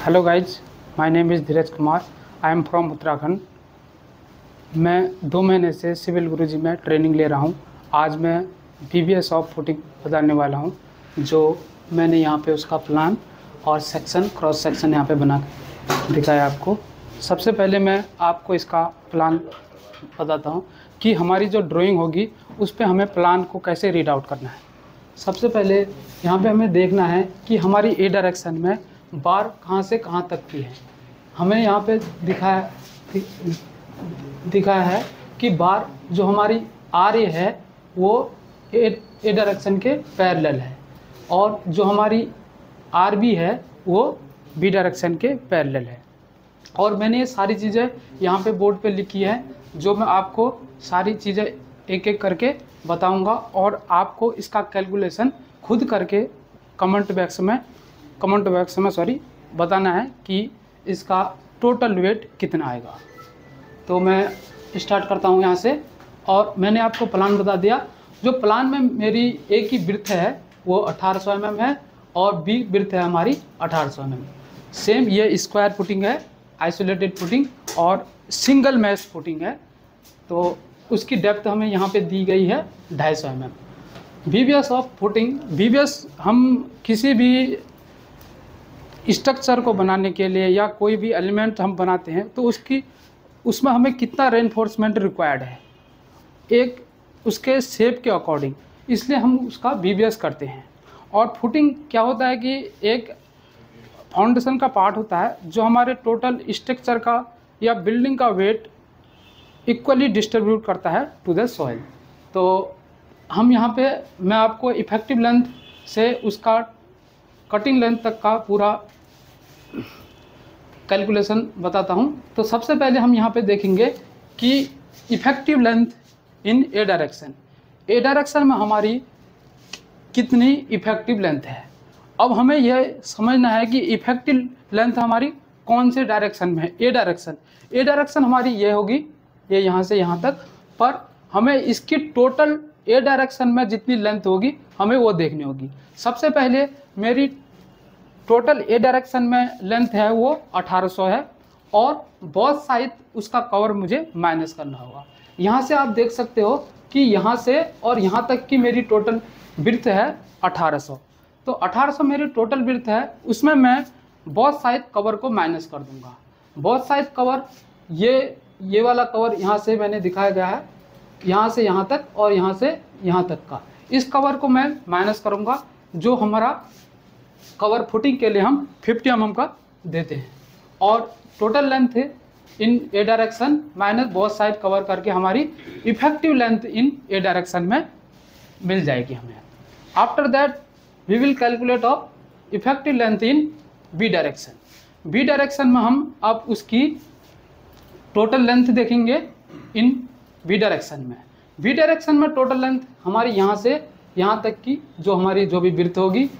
Hello guys, my name is Dheeraj Kumar. I am from Uttarakhand. मैं 2 महीने से सिविल गुरुजी में ट्रेनिंग ले रहा हूँ। आज मैं VBS ऑफ फुटिंग बताने वाला हूँ, जो मैंने यहाँ पे उसका प्लान और सेक्शन क्रॉस सेक्शन यहाँ पे बना के दिखाया आपको। सबसे पहले मैं आपको इसका प्लान बताता हूँ कि हमारी जो ड्राइंग होगी उस पर हमें प्लान को कैसे रीड आउट करना है। सबसे पहले यहाँ पे हमें देखना है कि हमारी ए डायरेक्शन में बार कहाँ से कहाँ तक की है। हमें यहाँ पे दिखाया है कि बार जो हमारी आर ए है वो ए डायरेक्शन के पैरेलल है और जो हमारी आर बी है वो बी डायरेक्शन के पैरेलल है। और मैंने ये सारी चीज़ें यहाँ पे बोर्ड पे लिखी है, जो मैं आपको सारी चीज़ें एक एक करके बताऊंगा और आपको इसका कैलकुलेशन खुद करके कमेंट बॉक्स में बताना है कि इसका टोटल वेट कितना आएगा। तो मैं स्टार्ट करता हूं यहाँ से। और मैंने आपको प्लान बता दिया। जो प्लान में मेरी ए की ब्रीथ है वो 1800 mm है और बी ब्रीथ है हमारी 1800 mm। सेम ये स्क्वायर फुटिंग है, आइसोलेटेड फुटिंग और सिंगल मैश फुटिंग है। तो उसकी डेप्थ हमें यहाँ पे दी गई है 250 mm। VBS of footing, VBS हम किसी भी स्ट्रक्चर को बनाने के लिए या कोई भी एलिमेंट हम बनाते हैं तो उसमें हमें कितना रेनफोर्समेंट रिक्वायर्ड है एक उसके शेप के अकॉर्डिंग, इसलिए हम उसका VBS करते हैं। और फुटिंग क्या होता है कि एक फाउंडेशन का पार्ट होता है जो हमारे टोटल स्ट्रक्चर का या बिल्डिंग का वेट इक्वली डिस्ट्रीब्यूट करता है टू द सॉइल। तो हम यहाँ पे मैं आपको इफेक्टिव लेंथ से उसका कटिंग लेंथ तक का पूरा कैलकुलेशन बताता हूँ। तो सबसे पहले हम यहाँ पे देखेंगे कि effective length in A direction. A direction में हमारी कितनी इफेक्टिव लेंथ है। अब हमें यह समझना है कि इफेक्टिव लेंथ हमारी कौन से डायरेक्शन में है। ए डायरेक्शन हमारी ये होगी, ये यहाँ से यहाँ तक, पर हमें इसकी टोटल ए डायरेक्शन में जितनी लेंथ होगी हमें वो देखनी होगी। सबसे पहले मेरी टोटल ए डायरेक्शन में लेंथ है वो 1800 है और बोथ साइड उसका कवर मुझे माइनस करना होगा। यहाँ से आप देख सकते हो कि यहाँ से और यहाँ तक की मेरी टोटल ब्रीथ है 1800। तो 1800 मेरी टोटल ब्रीथ है, उसमें मैं बोथ साइड कवर को माइनस कर दूंगा। बोथ साइड कवर ये वाला कवर यहाँ से मैंने दिखाया गया है, यहाँ से यहाँ तक और यहाँ से यहाँ तक का, इस कवर को मैं माइनस करूँगा जो हमारा कवर फुटिंग के लिए हम 50 mm का देते हैं। और total length in A direction minus both side cover करके हमारी effective length in A direction में मिल जाएगी हमें। After that we will calculate of effective length in B direction. B direction में हम अब उसकी टोटल लेंथ देखेंगे इन बी डायरेक्शन में। बी डायरेक्शन में टोटल लेंथ हमारी यहाँ से यहाँ तक की जो हमारी जो भी ब्रीथ होगी,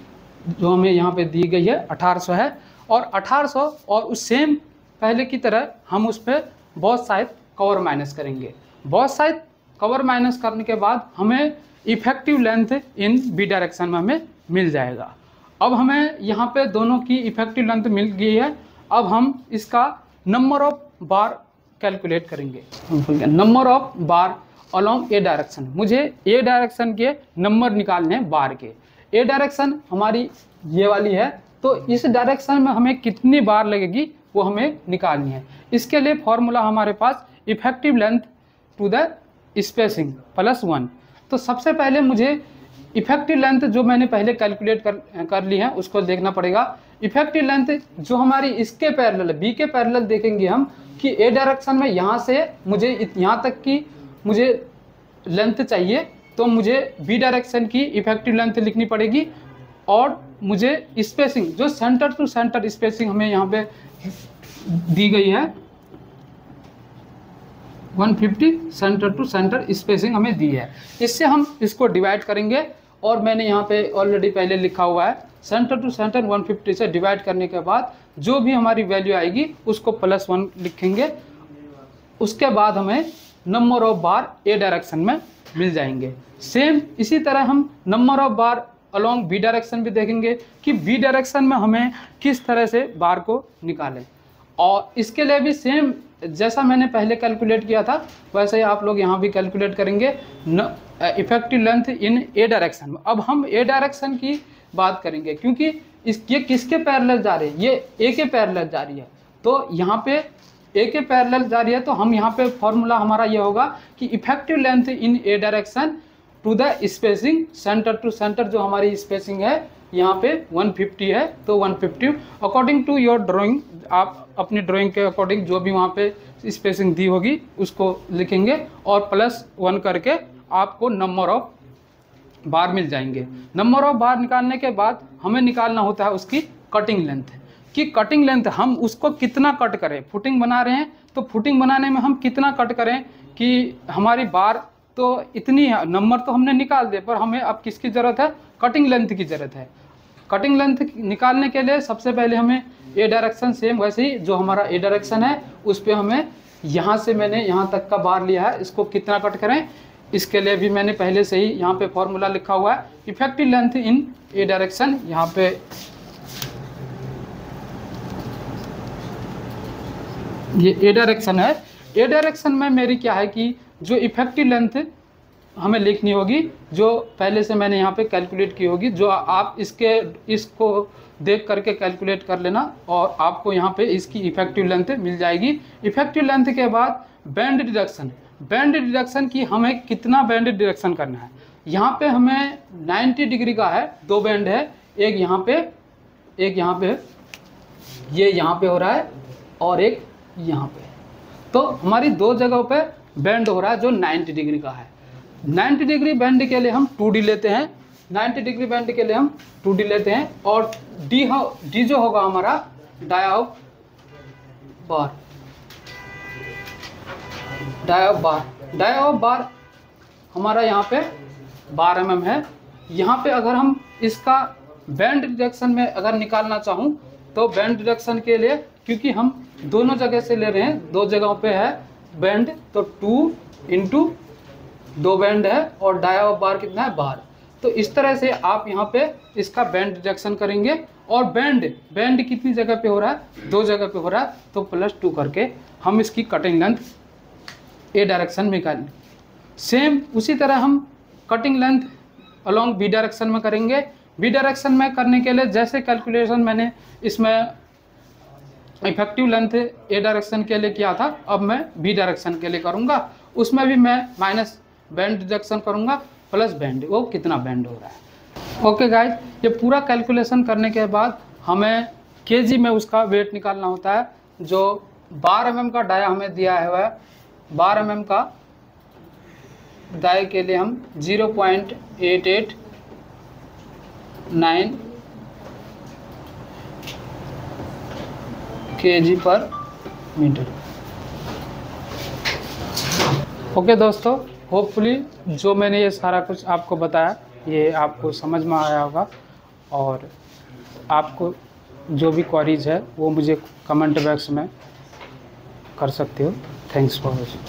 जो हमें यहाँ पे दी गई है 1800 है। और 1800 और उस सेम पहले की तरह हम उस पर बोथ साइड कवर माइनस करेंगे। बोथ साइड कवर माइनस करने के बाद हमें effective length in B direction में हमें मिल जाएगा। अब हमें यहाँ पे दोनों की इफेक्टिव लेंथ मिल गई है। अब हम इसका नंबर ऑफ बार कैलकुलेट करेंगे। Number of bar along A direction, मुझे ए डायरेक्शन के नंबर निकालने हैं बार के। ए डायरेक्शन हमारी ये वाली है, तो इस डायरेक्शन में हमें कितनी बार लगेगी वो हमें निकालनी है। इसके लिए फॉर्मूला हमारे पास effective length to the spacing +1। तो सबसे पहले मुझे इफेक्टिव लेंथ जो मैंने पहले कैलकुलेट कर ली है उसको देखना पड़ेगा। इफेक्टिव लेंथ जो हमारी इसके पैरेलल, बी के पैरेलल देखेंगे हम कि ए डायरेक्शन में यहाँ से मुझे यहाँ तक की मुझे लेंथ चाहिए, तो मुझे बी डायरेक्शन की इफेक्टिव लेंथ लिखनी पड़ेगी। और मुझे स्पेसिंग जो सेंटर टू सेंटर स्पेसिंग हमें यहाँ पे दी गई है 150 सेंटर टू सेंटर स्पेसिंग हमें दी है। इससे हम इसको डिवाइड करेंगे और मैंने यहाँ पे ऑलरेडी पहले लिखा हुआ है सेंटर टू सेंटर 150 से डिवाइड करने के बाद जो भी हमारी वैल्यू आएगी उसको +1 लिखेंगे। उसके बाद हमें number of bar A direction में मिल जाएंगे। सेम इसी तरह हम number of bar along B direction भी देखेंगे कि बी डायरेक्शन में हमें किस तरह से बार को निकालें। और इसके लिए भी सेम जैसा मैंने पहले कैलकुलेट किया था वैसे ही आप लोग यहाँ भी कैलकुलेट करेंगे effective length in A direction. अब हम ए डायरेक्शन की बात करेंगे क्योंकि ये किसके पैरेलल जा रही है, ये ए के पैरेलल जा रही है। तो यहाँ पे ए के पैरेलल जा रही है तो हम यहाँ पे फॉर्मूला हमारा ये होगा कि effective length in A direction to the spacing centre to centre, जो हमारी स्पेसिंग है यहाँ पे 150 है तो 150 अकॉर्डिंग टू योर ड्राइंग, आप अपनी ड्राइंग के अकॉर्डिंग जो भी वहाँ पे स्पेसिंग दी होगी उसको लिखेंगे और +1 करके आपको नंबर ऑफ बार मिल जाएंगे। नंबर ऑफ बार निकालने के बाद हमें निकालना होता है उसकी कटिंग लेंथ, कि कटिंग लेंथ हम उसको कितना कट करें। फुटिंग बना रहे हैं तो फुटिंग बनाने में हम कितना कट करें कि हमारी बार तो इतनी है, नंबर तो हमने निकाल दिए पर हमें अब किसकी ज़रूरत है, कटिंग लेंथ की ज़रूरत है। कटिंग लेंथ निकालने के लिए सबसे पहले हमें ए डायरेक्शन सेम वैसे ही जो हमारा ए डायरेक्शन है उस पर हमें यहाँ से मैंने यहाँ तक का बार लिया है, इसको कितना कट करें इसके लिए भी मैंने पहले से ही यहाँ पे फॉर्मूला लिखा हुआ है effective length in A direction. यहाँ पे ये ए डायरेक्शन है, ए डायरेक्शन में मेरी क्या है कि जो इफेक्टिव लेंथ हमें लिखनी होगी जो पहले से मैंने यहाँ पे कैलकुलेट की होगी, जो आप इसको देख करके कैलकुलेट कर लेना और आपको यहाँ पे इसकी इफेक्टिव लेंथ मिल जाएगी। इफेक्टिव लेंथ के बाद बैंड डिडक्शन, बैंड डिडक्शन की हमें कितना बैंड डिडक्शन करना है। यहाँ पे हमें 90 डिग्री का है, 2 बैंड है, एक यहाँ पे ये यहाँ पे हो रहा है और एक यहाँ पे, तो हमारी 2 जगहों पे बैंड हो रहा है जो 90 डिग्री का है। 90 डिग्री बैंड के लिए हम 2D लेते हैं, 90 डिग्री बैंड के लिए हम 2D लेते हैं और डी जो होगा हमारा डाया ऑफ बार हमारा यहाँ पे 12 mm है। यहाँ पे अगर हम इसका बैंड डिडक्शन में अगर निकालना चाहूँ तो बैंड डिडक्शन के लिए क्योंकि हम दोनों जगह से ले रहे हैं, 2 जगहों पे है बैंड, तो 2 × 2 बैंड है और डाया ऑफ बार कितना है, बार। तो इस तरह से आप यहाँ पे इसका बैंड डिडक्शन करेंगे और बैंड कितनी जगह पे हो रहा है, 2 जगह पे हो रहा है, तो +2 करके हम इसकी कटिंग लेंथ ए डायरेक्शन में निकालेंगे। सेम उसी तरह हम cutting length along B direction में करेंगे। बी डायरेक्शन में करने के लिए जैसे कैलकुलेशन मैंने इसमें इफेक्टिव लेंथ ए डायरेक्शन के लिए किया था, अब मैं बी डायरेक्शन के लिए करूँगा। उसमें भी मैं माइनस बैंड डिडक्शन करूँगा प्लस बैंड, वो कितना बैंड हो रहा है। ओके गाइज, ये पूरा कैलकुलेशन करने के बाद हमें केजी में उसका वेट निकालना होता है। जो 12 mm का डाया हमें दिया है, 12 mm का डाई के लिए हम 0.889 kg/मीटर। ओके दोस्तों, होपफुली जो मैंने ये सारा कुछ आपको बताया ये आपको समझ में आया होगा और आपको जो भी क्वेरीज है वो मुझे कमेंट बॉक्स में कर सकते हो। Thanks for watching.